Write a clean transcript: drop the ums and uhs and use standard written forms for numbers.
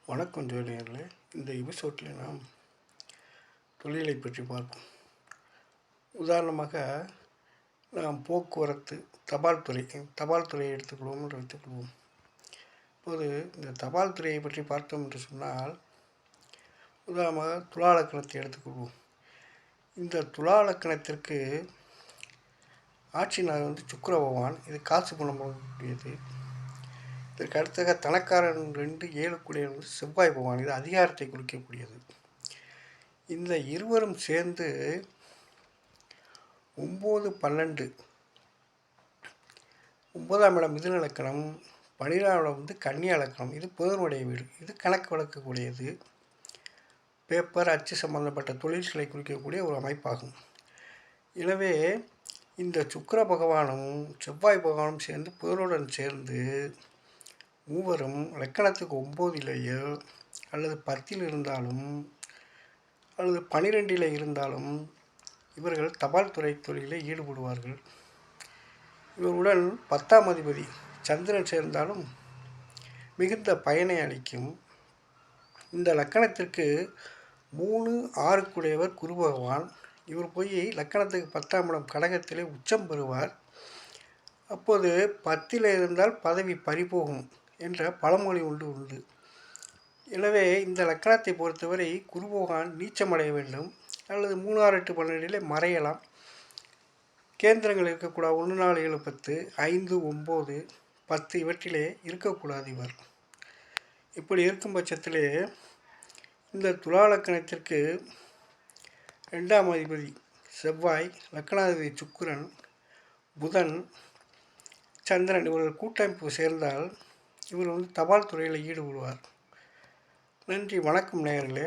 வணக்கம் ஜோதியர்களே. இந்த எபிசோட்டில் நாம் தொழிலை பற்றி பார்ப்போம். உதாரணமாக நாம் போக்குவரத்து தபால் துறையை எடுத்துக்கொள்வோம் என்று வைத்துக்கொள்வோம். இப்போது இந்த தபால் துறையை பற்றி பார்த்தோம் என்று சொன்னால், உதாரணமாக துலாலக்கணத்தை எடுத்துக்கொள்வோம். இந்த துலாலக்கணத்திற்கு ஆட்சிநாதர் சுக்கிர பகவான். இது காசு பணம் கூடியது. இதற்கு அடுத்ததாக தனக்காரன் 2 7 கூடியது செவ்வாய் பகவான். இது அதிகாரத்தை குறிக்கக்கூடியது. இந்த இருவரும் சேர்ந்து 9 12 9ஆம் இடம் மிதுன இலக்கணம், 12ஆம் இடம் கன்னியா இலக்கணம். இது புதனுடைய வீடு. இது கணக்கு வழக்கக்கூடியது. பேப்பர் அச்சு சம்பந்தப்பட்ட தொழில்களை குறிக்கக்கூடிய ஒரு அமைப்பாகும். எனவே இந்த சுக்கிர பகவானும் செவ்வாய் பகவானும் சேர்ந்து புதனுடன் சேர்ந்து மூவரும் லக்கணத்துக்கு 9லேயோ அல்லது 10 இருந்தாலும் அல்லது 12 இருந்தாலும் இவர்கள் தபால் துறை தொழிலில் ஈடுபடுவார்கள். இவருடன் 10ஆம் அதிபதி சந்திரன் சேர்ந்தாலும் மிகுந்த பயனை அளிக்கும். இந்த லக்கணத்திற்கு 3 6 குரு பகவான். இவர் போய் லக்கணத்துக்கு 10ஆம் இடம் கடகத்திலே உச்சம் பெறுவார். அப்போது 10 இருந்தால் பதவி பறிபோகும் என்ற பழமொழி உண்டு. எனவே இந்த லக்கணத்தை பொறுத்தவரை குரு பகவான் நீச்சமடைய வேண்டும், அல்லது 3 6 8 12 மறையலாம். கேந்திரங்கள் இருக்கக்கூடாது. 1 4 7 10 5 9 10 இவற்றிலே இருக்கக்கூடாது. இவர் இப்படி இருக்கும் பட்சத்திலே இந்த துலாலக்கணத்திற்கு 2ஆம் அதிபதி செவ்வாய், லக்கணாதிபதி சுக்கிரன், புதன், சந்திரன் இவர்கள் கூட்டமைப்பு சேர்ந்தால் இவர் தபால் துறையில் ஈடுபடுவார். நன்றி, வணக்கம் நேயர்களே.